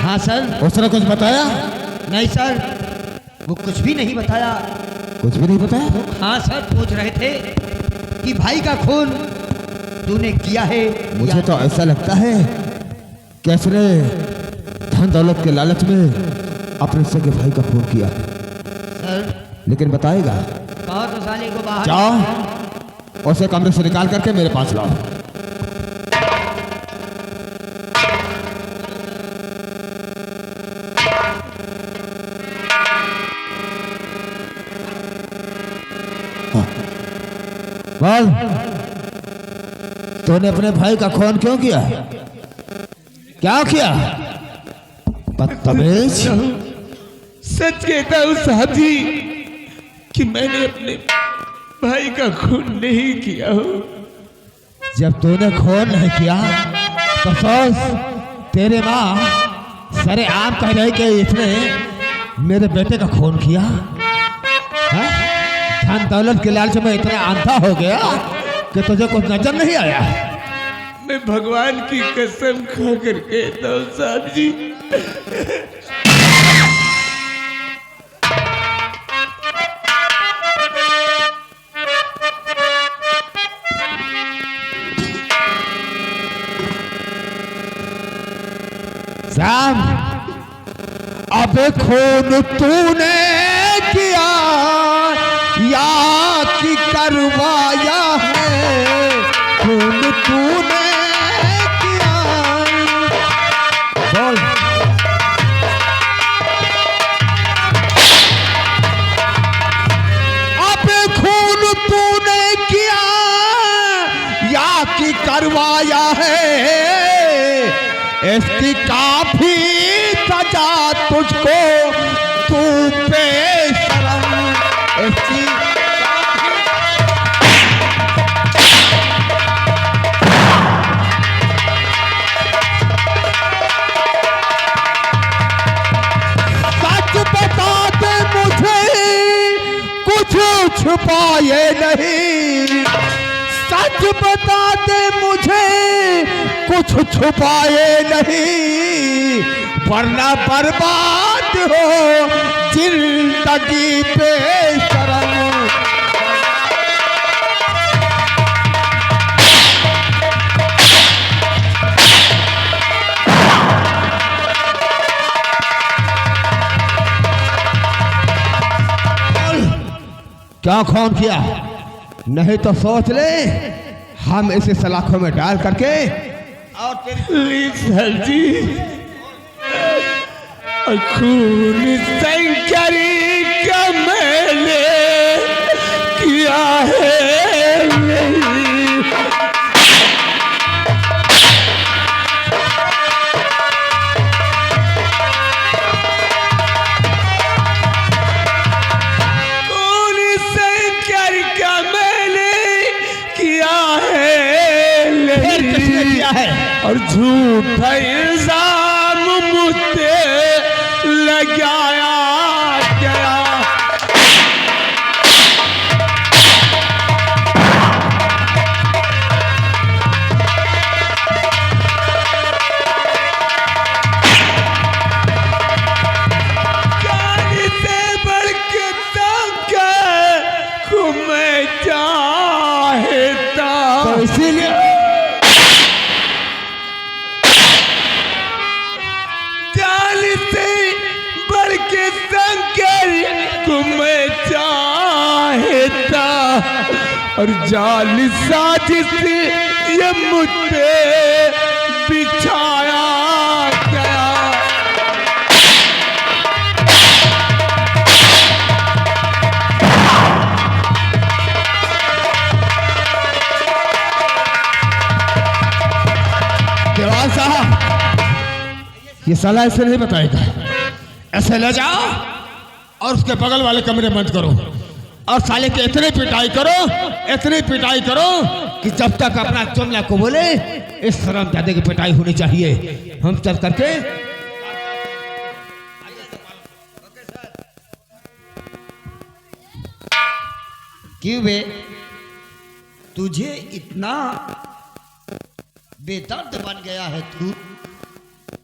हाँ सर। उसने कुछ बताया? नहीं सर, वो कुछ भी नहीं बताया। कुछ भी नहीं बताया? हाँ सर, पूछ रहे थे कि भाई का खून तूने किया है। मुझे तो ऐसा लगता है कि उसने धन दौलत के लालच में अपने सगे भाई का खून किया सर। लेकिन बताएगा? कहो तो साले को बाहर जाओ, उसे कमरे से निकाल करके मेरे पास लाओ। बोल, तूने अपने भाई का खून क्यों किया? क्या किया? बदतमीज। सच कहता हूँ साहब जी कि मैंने अपने भाई का खून नहीं किया हो। जब तूने खून नहीं किया तो सोच, तेरे माँ सरे आम कह रही कि इसने मेरे बेटे का खून किया है? धन दौलत के लालच में इतना अंधा हो गया कि तुझे कुछ नजर नहीं आया? मैं भगवान की कसम खा कर कहता हूँ साहब जी, श्याम, अब खून तूने किया या कि करवाया है? खून तूने किया, बोल। अब खून तूने किया या कि करवाया है? इसकी काफी सजा तुझको, तू बेशरम। इसकी सच बता दे मुझे, कुछ छुपाए नहीं। सच बता दे मुझे, कुछ छुपाए नहीं, वरना बर्बाद हो जिंदगी बेशरम। क्या खून किया? नहीं तो सोच ले, हम इसे सलाखों में डाल करके और प्लीज सर जी, खून शंकरी का मैंने किया है नहीं। खून शंकर का मैंने किया है नहीं। किया है? और झूठा इल्जाम मुझसे लगाया गया। जान से बढ़ के तक मैं चाहता, तो इसीलिए मैं चाहता, और जाली साजिश ये मुझ पे बिछाया गया। देवान साहब, ये साला ऐसे नहीं बताएगा। ऐसे ले जाओ और उसके बगल वाले कमरे बंद करो और साले की इतनी पिटाई करो कि जब तक अपना जुमला को बोले इस शर्मजादे की पिटाई होनी चाहिए। हम चल करके क्यों बे, तुझे इतना बेदर्द बन गया है तू?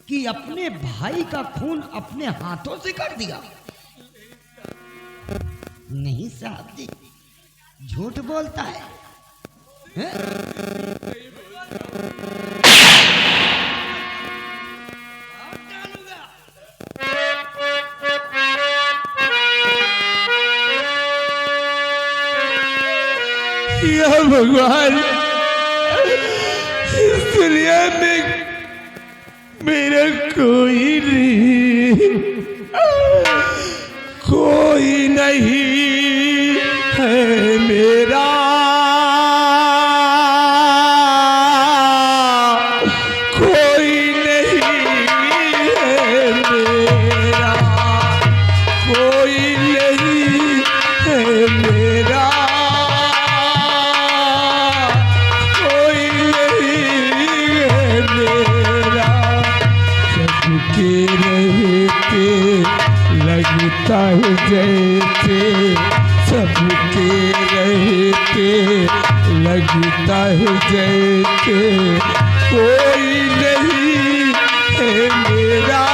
कि अपने भाई का खून अपने हाथों से कर दिया? नहीं साहब जी, झूठ बोलता है, हैं? या भगवान, इस दुनिया में मेरा कोई नहीं, कोई नहीं है मेरा, कोई नहीं है मेरा, कोई नहीं है मेरा, कोई नहीं है मेरा। सबके रहते लगता है जैसे, सबके रहते लगता है जैसे कोई नहीं है मेरा,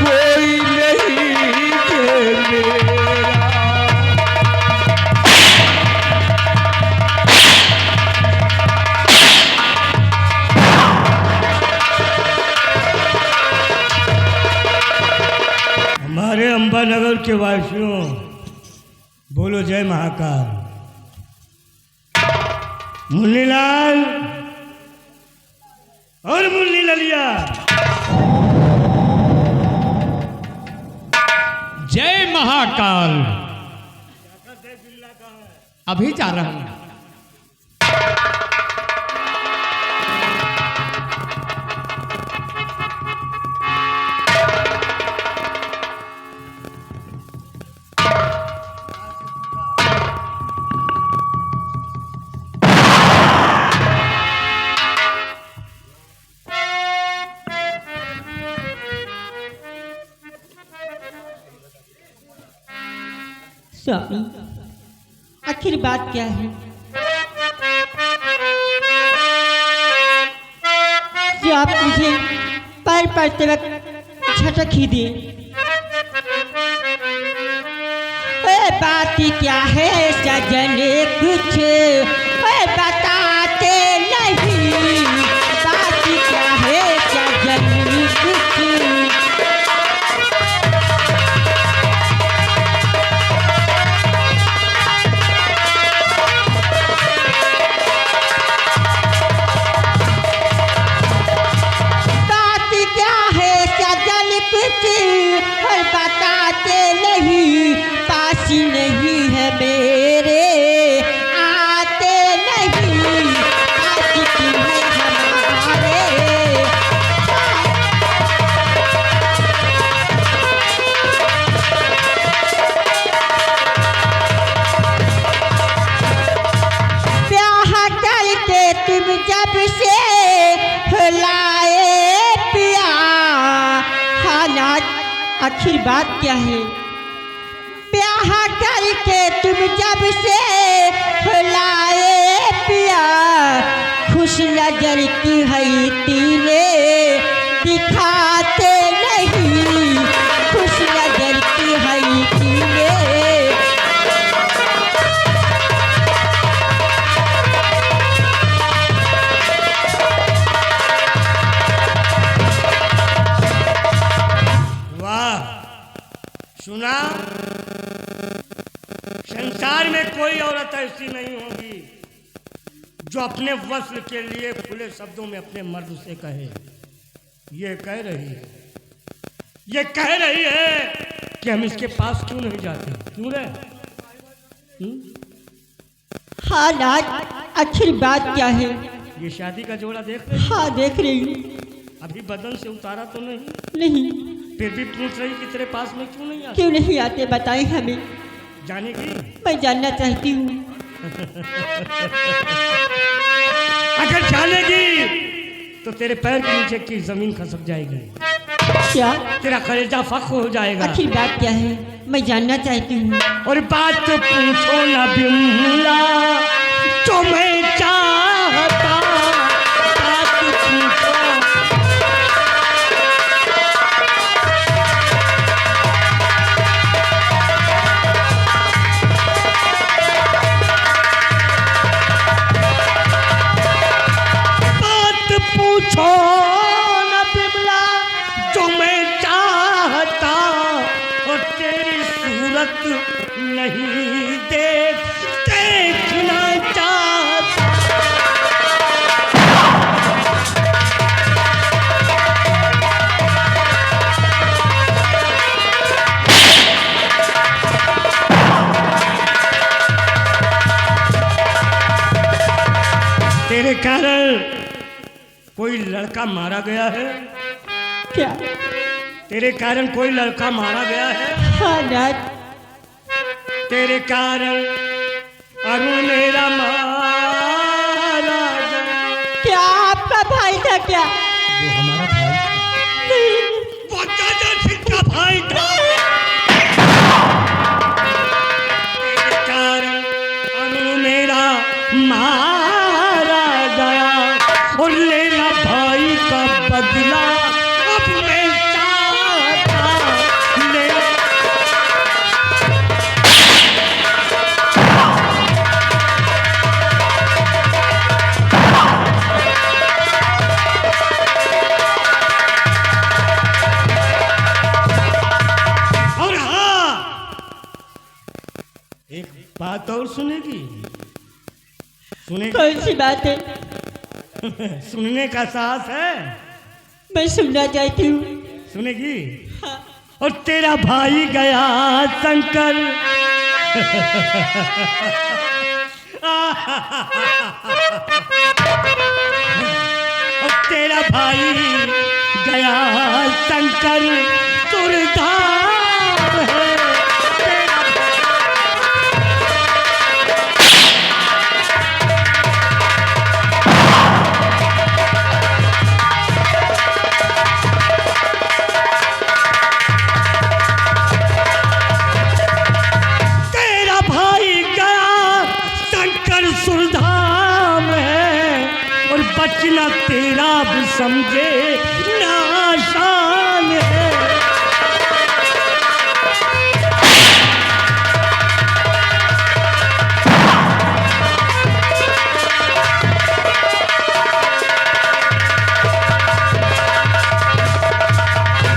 कोई नहीं है मेरा। हमारे अंबानगर के वासियों, बोलो जय महाकाल। मुन्नीलाल और मुन्नी ललिया, जय महाकाल। अभी जा रहा हूं। स्वामी, आखिर बात क्या है जो आप मुझे पैर पड़ते वक्त झटक ही दिए? बात क्या है सजने, कुछ बताते नहीं, बात क्या है सजने कुछ? बताते नहीं, पास नहीं है मेरे, आते नहीं, पास तुम्हें हमारे। ब्याह करके तुम जब से लाए पिया, हालात आखिर बात क्या है? ब्याह करके तुम जब से लाए पिया, खुश नजर की है तीने दिखाते नहीं, खुश नजर की है तीने। सुना, संसार में कोई औरत ऐसी नहीं होगी जो अपने वस्ल के लिए खुले शब्दों में अपने मर्द से कहे। ये कह रही है कि हम इसके पास क्यों नहीं जाते, क्यों रे? हालात आखिर बात क्या है? ये शादी का जोड़ा देख रही? हाँ देख रही हूँ। अभी बदन से उतारा तो नहीं? नहीं। फिर भी पूछ रही कि तेरे पास में क्यों नहीं आते? क्यों नहीं आते बताएं हमें। जानेगी? मैं जानना चाहती हूँ। अगर जानेगी तो तेरे पैर के नीचे की जमीन खसक जाएगी। क्या? तेरा कलेजा फक हो जाएगा। आखिर बात क्या है, मैं जानना चाहती हूँ। और बात पूछो ना बिमला जो मैं चाहता, बात पूछो नहीं देखना चाहता। तेरे कारण कोई लड़का मारा गया है। क्या? तेरे कारण कोई लड़का मारा गया है। हाँ राज। तेरे कारण अरुण मेरा मारा गया। क्या आपका भाई था क्या? वो हमारा भाई था। वो दादा सिंह का भाई था। तेरे कारण अरुण मेरा मारा गया और लेला भाई का बदला अब मैं चाहता। और हाँ, एक बात और सुनेगी? सुनेगी? कौन सी बात है? सुनने का साहस है? मैं सुनना चाहती हूँ। सुनेगी? और तेरा भाई गया शंकर और तेरा भाई गया शंकर सुरधाम है। बचना तेरा भी समझे ना आसान है।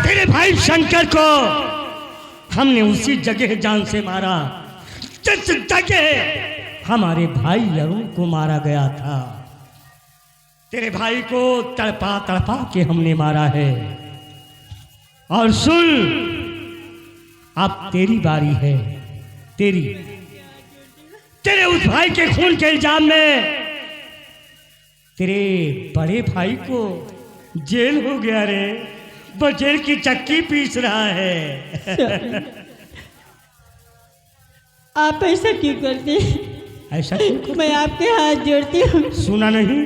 तेरे भाई शंकर को हमने उसी जगह जान से मारा जिस जगह हमारे भाई अरुण को मारा गया था। तेरे भाई को तड़पा तड़पा के हमने मारा है। और सुन, अब तेरी बारी है। तेरे उस भाई के खून के इल्जाम में तेरे बड़े भाई को जेल हो गया रे। वो जेल की चक्की पीस रहा है। आप ऐसा क्यों करते? ऐसा क्यों? मैं आपके हाथ जोड़ती हूँ। सुना नहीं?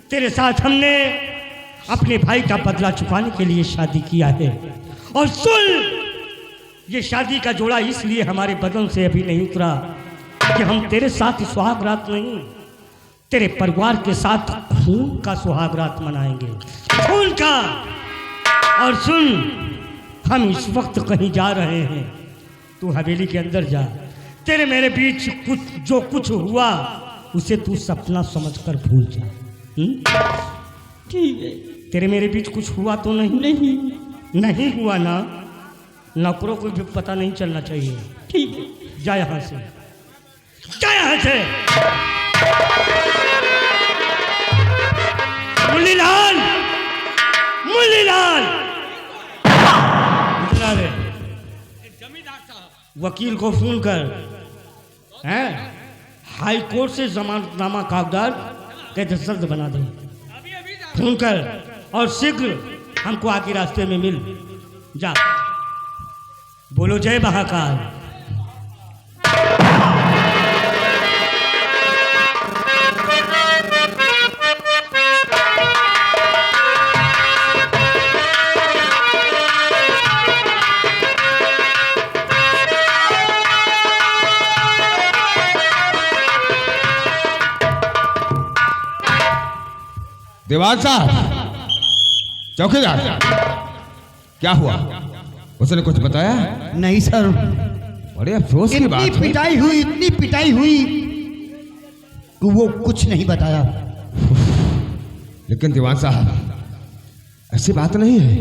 तेरे साथ हमने अपने भाई का बदला चुकाने के लिए शादी किया है। और सुन, ये शादी का जोड़ा इसलिए हमारे बदन से अभी नहीं उतरा कि हम तेरे साथ सुहागरात नहीं, तेरे परिवार के साथ खून का सुहागरात मनाएंगे, खून का। और सुन, हम इस वक्त कहीं जा रहे हैं, तू हवेली के अंदर जा। तेरे मेरे बीच जो कुछ हुआ उसे तू सपना समझकर भूल जा। ठीक है। तेरे मेरे बीच कुछ हुआ तो नहीं? नहीं हुआ ना? नौकरों को भी पता नहीं चलना चाहिए। ठीक है। जा यहाँ से, जा यहाँ से। मुरलीलाल, मुरलीलाल, इतना रे, वकील को फोन कर, हैं? हाई कोर्ट से जमानतनामा कागजात के दस्तखत बना दे। फोन कर और शीघ्र हमको आके रास्ते में मिल जा। बोलो जय महाकाल। दीवान साहब, चौकीदार, क्या हुआ? उसने कुछ बताया? नहीं सर, बड़े अफसोस की बात इतनी है। पिटाई हुई, इतनी पिटाई हुई कि वो कुछ नहीं बताया। लेकिन दीवान साहब, ऐसी बात नहीं है,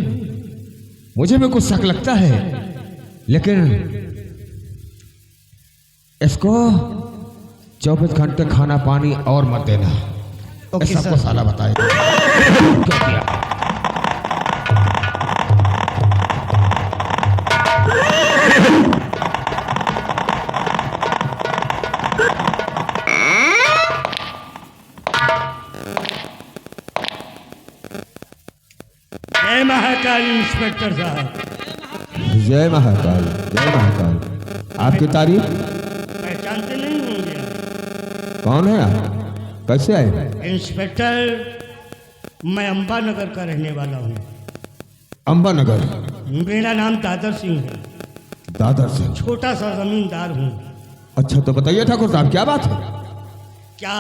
मुझे भी कुछ शक लगता है, लेकिन इसको 24 घंटे खाना पानी और मत देना। ओके ये सबको सर। साला बताएगा क्या किया। जय महाकाल इंस्पेक्टर साहब। जय महाकाल, जय महाकाल। आपकी तारीफ? पहचानते नहीं होंगे। कौन है आप? कैसे आए? इंस्पेक्टर, मैं अंबा नगर का रहने वाला हूँ। अंबा नगर? मेरा नाम दादर सिंह है। दादर से? छोटा सा जमींदार हूँ। अच्छा तो बताइए ठाकुर साहब क्या बात है? क्या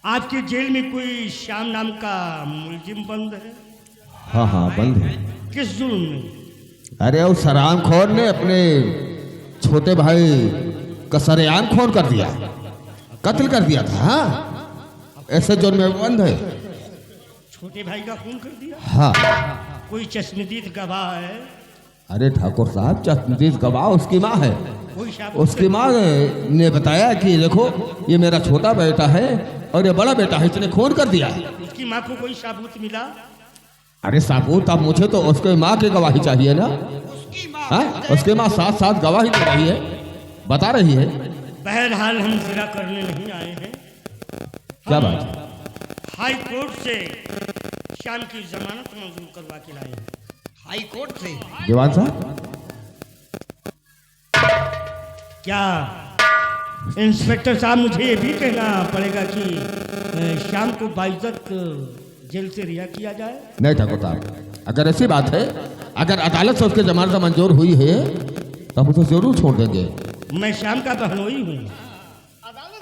आपके जेल में कोई श्याम नाम का मुलजिम बंद है? हाँ हाँ बंद है। किस जुर्म में? अरे उस हराम खोर ने अपने छोटे भाई का सरेआम खून कर दिया, कत्ल कर दिया था। हाँ, ऐसे जुर्म में बंद है। छोटे भाई का खून कर दिया? हाँ। कोई चश्मदीद गवाह है? अरे ठाकुर साहब, चश्मदीद गवाह उसकी माँ है। कोई शाबुत? उसकी माँ ने बताया कि देखो ये मेरा छोटा बेटा है और ये बड़ा बेटा है, इसने खून कर दिया। उसकी माँ को कोई साबुत मिला? अरे साबुत अब मुझे तो उसके माँ की गवाही चाहिए ना। हाँ, उसकी माँ साथ साथ गवाही दे रही है, बता रही है। बहरहाल हम जिरा करने नहीं आए हैं। क्या हम बात? हाई कोर्ट से श्याम की जमानत मंजूर करवा के लाए हैं। हाई कोर्ट से? दीवान साहब, क्या इंस्पेक्टर साहब, मुझे ये भी कहना पड़ेगा कि श्याम को बाइज्जत जेल से रिहा किया जाए? नहीं ठाकुर साहब, अगर ऐसी बात है, अगर अदालत से उसके जमानत मंजूर हुई है तो हम उसे जरूर छोड़ देंगे। मैं श्याम का बहनोई हूँ।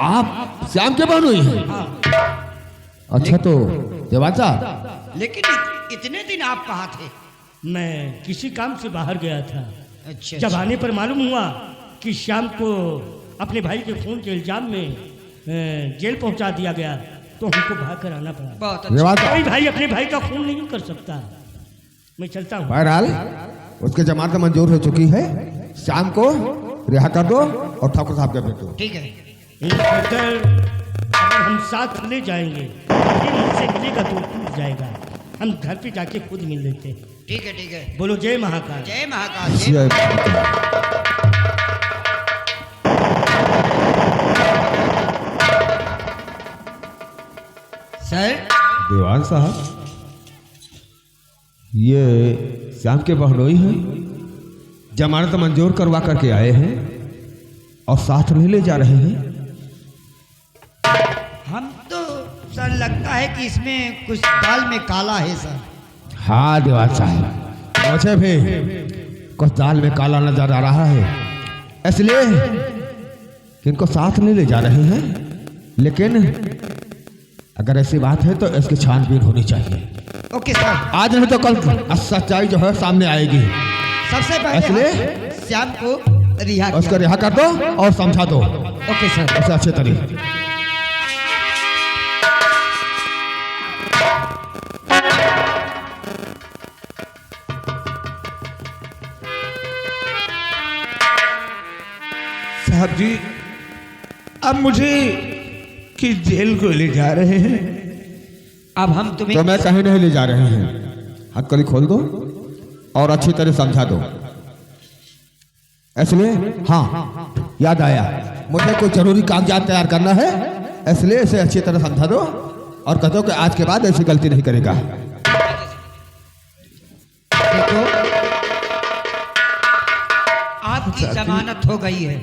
आप श्याम के बहनोई हैं? अच्छा तो दीवान साहब, लेकिन इतने दिन आप कहाँ थे? मैं किसी काम से बाहर गया था। अच्छा, जब आने पर मालूम हुआ कि श्याम को अपने भाई के खून के इल्जाम में जेल पहुंचा दिया गया तो हमको भाग कर आना पड़ा। बहुत अच्छा। दीवान कोई साहब, भाई अपने भाई का खून नहीं कर सकता। मैं चलता हूँ। बहरहाल उसके जमानत मंजूर हो चुकी है, श्याम को रिहा कर दो और ठाकुर साहब के भेज दो। ठीक है। इंस्पेक्टर, अगर हम साथ ले जाएंगे फिर मुझसे मिलेगा तो टूट जाएगा। हम घर पे जाके खुद मिल लेते हैं। ठीक है, ठीक है। बोलो जय महाकाल। जय महाकाल। जय जय महाकाल। सर। दीवान साहब, ये श्याम के बहनोई हैं, जमानत मंजूर करवा करके आए हैं और साथ में ले जा रहे हैं। हम तो सर लगता है कि इसमें कुछ दाल में काला है सर। हाँ दीवान साहब, मुझे भी कुछ दाल में काला नजर आ रहा है, इसलिए इनको साथ नहीं ले जा रहे हैं। लेकिन अगर ऐसी बात है तो इसकी छानबीन होनी चाहिए। Okay sir. आज नहीं तो कल सच्चाई जो है सामने आएगी। सबसे पहले इसलिए हम श्याम को रिहा उसको किया। रिहा कर दो और समझा दो ओके सर। उसे अच्छे तरीके। साहब जी, अब मुझे किस जेल को ले जा रहे हैं? अब हम तुम्हें तो मैं कहीं नहीं ले जा रहे हैं। हथकड़ी खोल दो और अच्छी तरह समझा दो। इसलिए हाँ, याद आया, मुझे कोई जरूरी कागजात तैयार करना है, इसलिए इसे अच्छी तरह समझा दो और कह दो कि आज के बाद ऐसी गलती नहीं करेगा। देखो, आपकी जमानत हो गई है।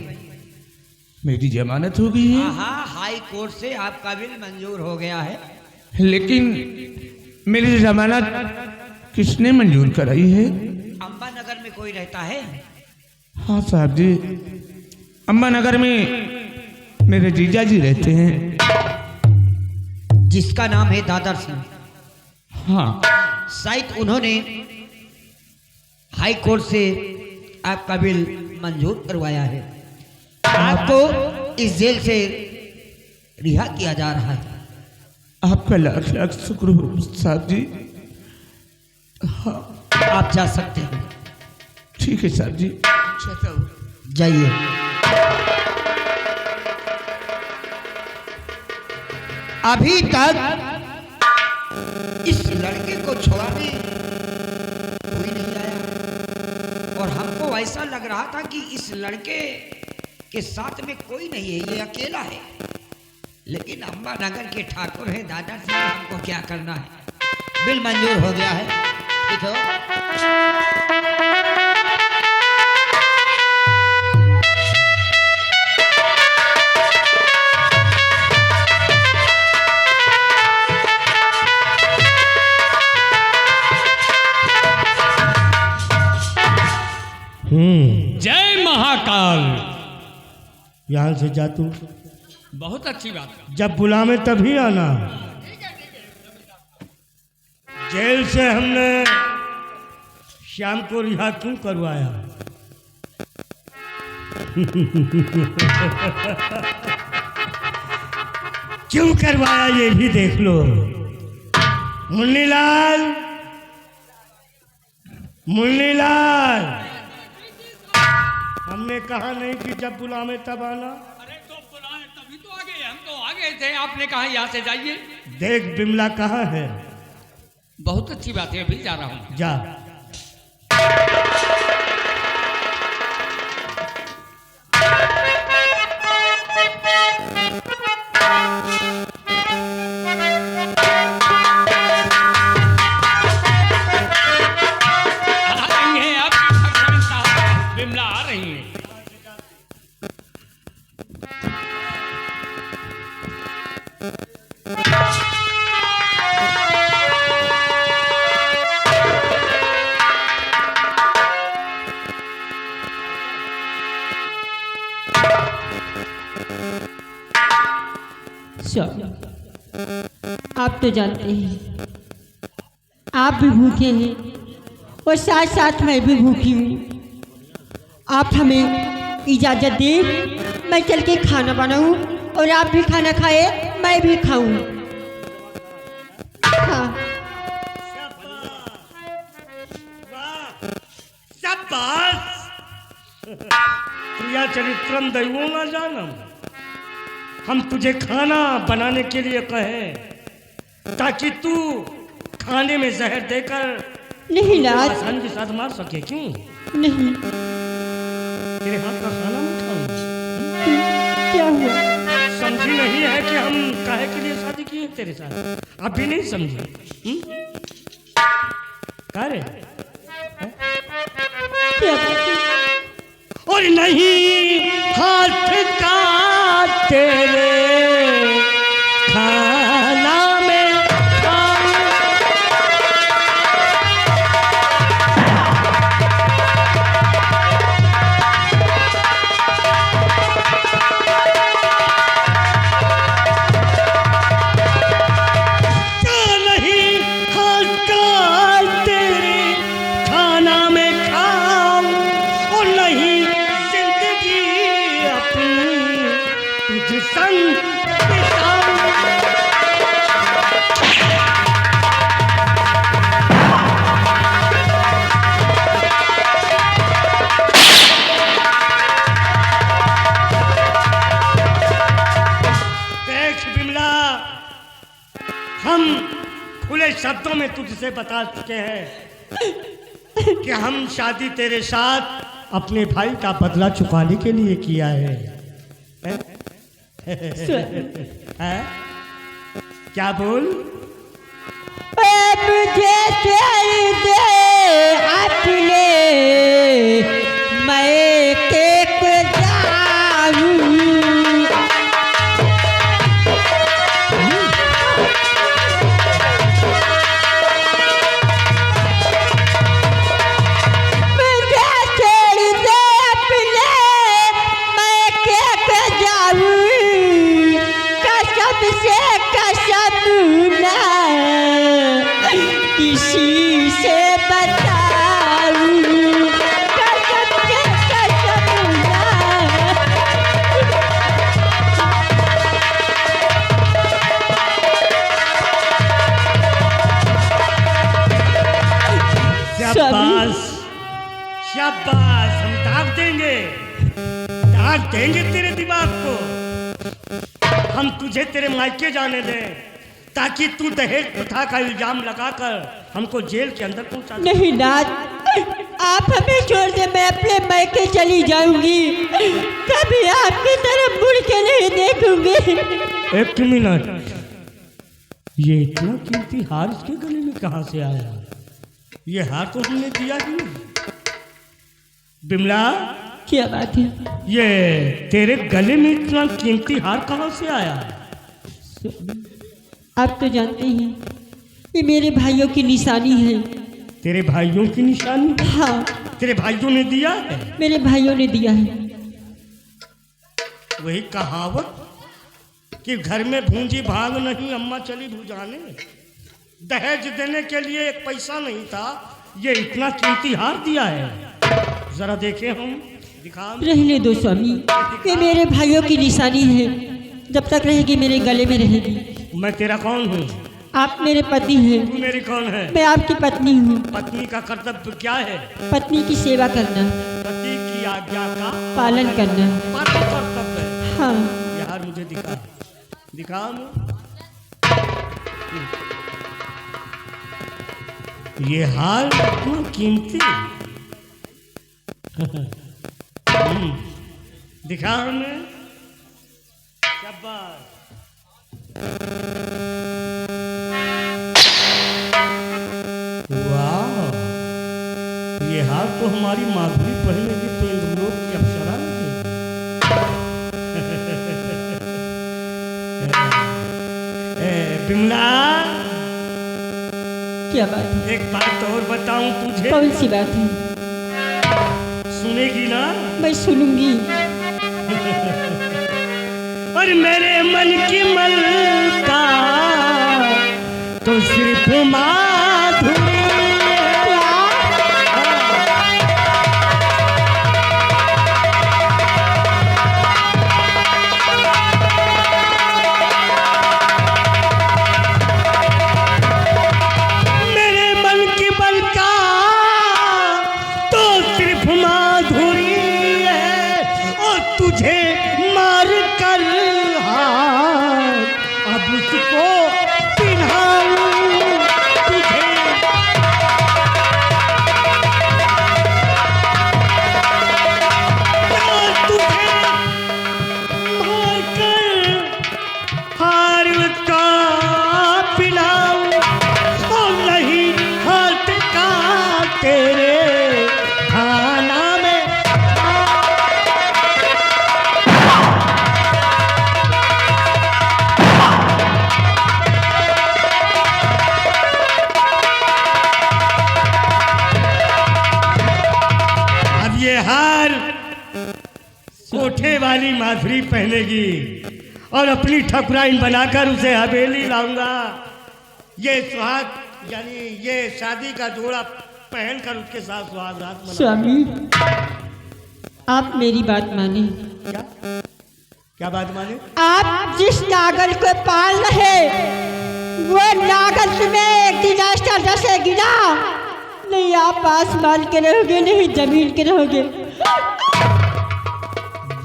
मेरी जमानत हो गई है, हाँ, हाई कोर्ट से आपका बिल मंजूर हो गया है। लेकिन मेरी जमानत किसने मंजूर कराई है? अंबा नगर में कोई रहता है? हाँ साहब जी, अम्बा नगर में मेरे जीजा जी रहते हैं। जिसका नाम है दादर सिंह। हाँ, शायद उन्होंने हाई कोर्ट से आपका बिल मंजूर करवाया है। आपको इस जेल से रिहा किया जा रहा है। आपका लाख लाख शुक्र हो साहब जी। हाँ, आप जा सकते हैं। ठीक है साहब जी। जाइए। अभी तक इस लड़के को छुड़ाने कोई नहीं आया और हमको ऐसा लग रहा था कि इस लड़के के साथ में कोई नहीं है, ये अकेला है। लेकिन अम्बा नगर के ठाकुर है दादाजी, हमको क्या करना है। बिल मंजूर हो गया है। देखो जय महाकाल। यहां से जा तू, बहुत अच्छी बात है। जब बुलावे तभी आना। जेल से हमने श्याम को रिहा क्यों करवाया? क्यों करवाया ये भी देख लो। मुन्नीलाल, मुन्नीलाल, हमने कहा नहीं कि जब बुलावे तब आना। अरे तो बुलाए तभी तो आ गए, हम तो आ गए थे। आपने कहा यहाँ से जाइए। देख बिमला कहाँ है? बहुत अच्छी बात है, अभी जा रहा हूँ। जा। बिमला आ रही है। आप तो जानते हैं आप भी भूखे हैं और साथ साथ मैं भी भूखी हूँ। आप हमें इजाज़त दें, मैं चल के खाना बनाऊँ और आप भी खाना खाए, मैं भी खाऊँ। हाँ। शाबाश। प्रिया चरित्रम दैवो न जानम। हम तुझे खाना बनाने के लिए कहे ताकि तू खाने में जहर देकर नहीं लाज, आसानी के साथ मार सके। क्यों नहीं। तेरे हाथ का खाना मैं खाऊं? क्या हुआ? समझी नहीं है कि हम काहे के लिए शादी की है तेरे साथ? अभी नहीं समझी? का रे? क्या बात है? और नहीं हाथ का तेरे खाना में खाऊं। क्या नहीं हाथ का तेरे खाना में खाऊं और नहीं जिंदगी अपनी तुझ संग बिताऊं। देख बिमला, हम खुले शब्दों में तुझसे बता चुके हैं कि हम शादी तेरे साथ अपने भाई का बदला चुकाने के लिए किया है। हैं? क्या बोल? मुझे तेरी दे अपने मैं केक जाऊं। मुझे तेरी दे अपने मैं केक जाऊं। कसम से कसम ना किसी से बताऊं। कसम से कसम ना। शाबाश शाबाश, हम दाग देंगे तेरे दिमाग को। हम तुझे तेरे मायके जाने दें ताकि तू दहेज प्रथा का इल्जाम लगाकर हमको जेल के अंदर पहुंचा दे। नहीं नाथ, आप हमें छोड़ दे, मैं अपने मायके चली जाऊंगी, कभी आपकी तरफ मुड़ के नहीं देखूंगी। एक मिनट, ये इतना कीमती हार इसके गले में कहाँ से आया? ये हार तो हमने दिया ही नहीं। बिमला, क्या बात है? ये तेरे गले में इतना कीमती हार कहाँ से आया? आप तो जानते हैं ये मेरे भाइयों की निशानी है। तेरे भाइयों की निशानी? हाँ, तेरे भाइयों ने दिया है? मेरे भाइयों ने दिया है। वही कहावत कि घर में भूंजी भाग नहीं, अम्मा चली भुजाने। दहेज देने के लिए एक पैसा नहीं था, ये इतना कीमती हार दिया है। जरा देखें हम, दिखा। रहने दो स्वामी, ये मेरे भाइयों की निशानी है, जब तक रहेगी मेरे गले में रहेगी। मैं तेरा कौन हूँ? आप मेरे पति हैं। तू मेरी कौन है? मैं आपकी पत्नी हूँ। पत्नी का कर्तव्य क्या है? पत्नी की सेवा करना, पति की आज्ञा का पालन करना। परम कर्तव्य है। हाँ, यार मुझे दिखा, दिखा ये हार इतना कीमती। दिखा हमें। शाबाश। वाह, ये हार तो हमारी माधुरी पहनेगी तो इंद्रलोक की अप्सरा है। बिमला, क्या बात है? एक बात और बताऊं तुझे? कौन सी बात है? सुनेगी ना? मैं सुनूंगी। और मेरे मन की मलका तो सिर्फ माधुरी। मेरे मन की मलका तो सिर्फ माधुरी है, और तुझे मार कर अब उसको पिन्हाऊं तुझे। तुझे मार कर हार का पिलाऊं, और नहीं हाथ का तेरे खाना में। अब ये हार कोठे वाली माधुरी पहनेगी और अपनी ठकुराइन बनाकर उसे हवेली लाऊंगा। ये सुहाग यानी ये शादी का जोड़ा पहनकर उसके साथ सुहाग रात मना। स्वामी, आप मेरी बात माने। क्या क्या बात माने? आप जिस नागल को पाल रहे, वो नागल तुम्हें एक दिन ऐसा डसेगी ना, नहीं आप आसमान के रहोगे, नहीं जमीन के रहोगे।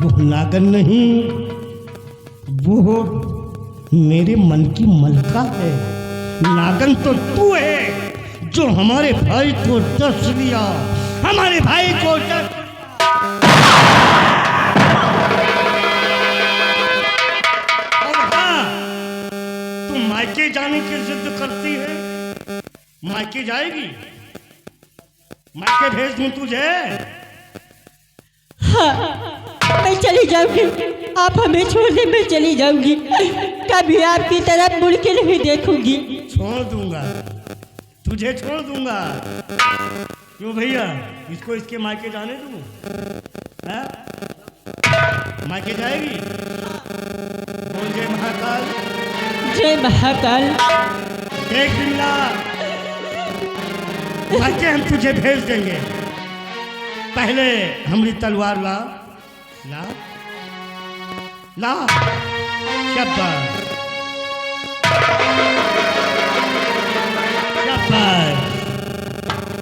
वो नागन नहीं, वो मेरे मन की मलका है। नागन तो तू है जो हमारे भाई को डस लिया, हमारे भाई को डस। और हाँ, तू मायके जाने की जिद करती है। मायके जाएगी? मायके भेज दूं तुझे? मैं चली जाऊंगी, आप हमें छोड़ दे, मैं चली जाऊंगी, कभी आपकी तरफ मुड़ के नहीं देखूंगी। छोड़ दूंगा, तुझे छोड़ दूंगा। क्यों भैया, इसको इसके मायके जाने दूं? हाँ? मायके जाएगी? बोल जय महाकाल। जय महाकाल। देख बिमला, मायके हम तुझे भेज देंगे। पहले हमारी तलवार ला ला ला। शाबाश शाबाश।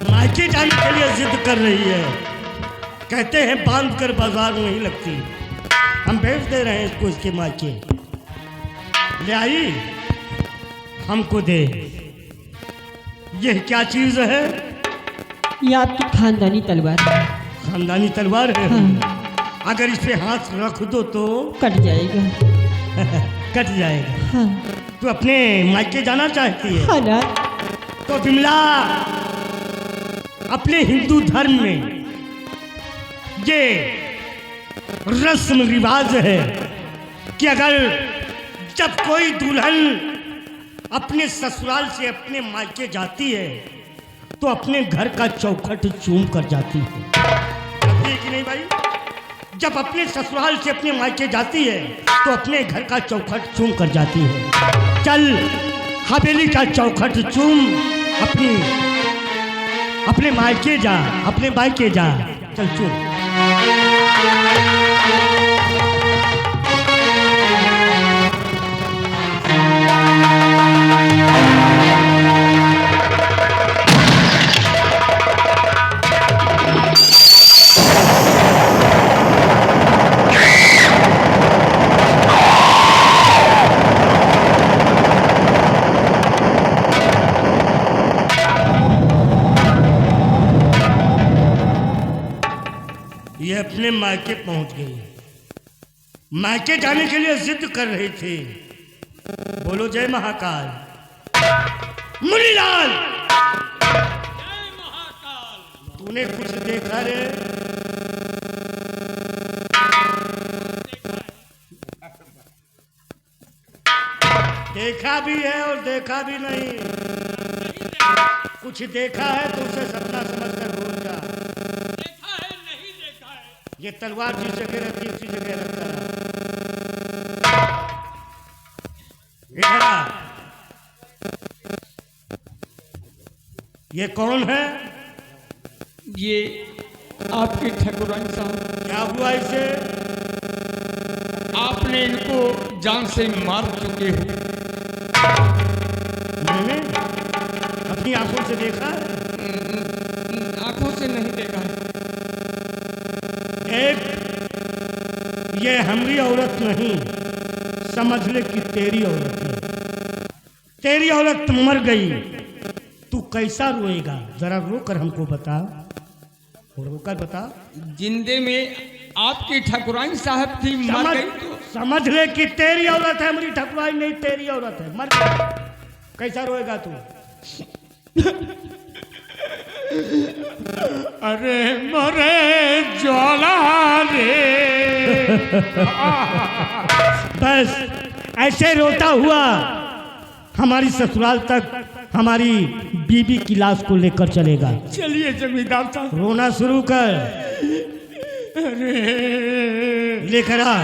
मायके जाने के लिए जिद कर रही है। कहते हैं बांध कर बाजार नहीं लगती। हम भेज दे रहे हैं इसको इसके मायके। ले आई, हमको दे। यह क्या चीज है? ये आपकी खानदानी तलवार है। खानदानी तलवार है। हाँ। अगर इस पे हाथ रख दो तो कट जाएगा। कट जाएगा। हाँ। तू अपने मायके जाना चाहती है? हाँ ना। तो बिमला, अपने हिंदू धर्म में ये रस्म रिवाज है कि अगर जब कोई दुल्हन अपने ससुराल से अपने मायके जाती है तो अपने घर का चौखट चूम कर जाती है। करती है कि नहीं भाई? जब अपने ससुराल से अपने मायके जाती है तो अपने घर का चौखट चूम कर जाती है। चल हवेली का चौखट चूम, अपने मायके जा, अपने मायके जा, चल चूम। ये अपने मायके पहुंच गई। मायके जाने के लिए जिद कर रही थी। बोलो जय महाकाल। मुनीलाल, तूने कुछ देखा रे? देखा भी है और देखा भी नहीं। कुछ देखा है तो उसे सपना समझकर भूल जा। ये तलवार जिस जगह रहती है उसी जगह रखता है। इधर आ। ये कौन है? ये आपके ठाकुरान साहब, क्या हुआ इसे? आपने इनको जान से मार चुके हो। मैंने अपनी आंखों से देखा है। आंखों से नहीं देखा है। ये हमारी औरत नहीं, समझ ले कि तेरी औरत है। तेरी औरत मर गई, तू कैसा रोएगा? जरा रोकर हमको बता, रोकर बता। जिंदे में आपकी ठाकुरान साहब थी, मर गई तो समझ ले कि तेरी औरत है, हमारी ठाकुरान नहीं, तेरी औरत है, मर गई। कैसा रोएगा तू? अरे मरे ज्वाला रे। बस ऐसे रोता हुआ हमारी ससुराल तक हमारी बीबी की लाश को लेकर चलेगा। चलिए जमींदार साहब। रोना शुरू कर। अरे लेकर आ।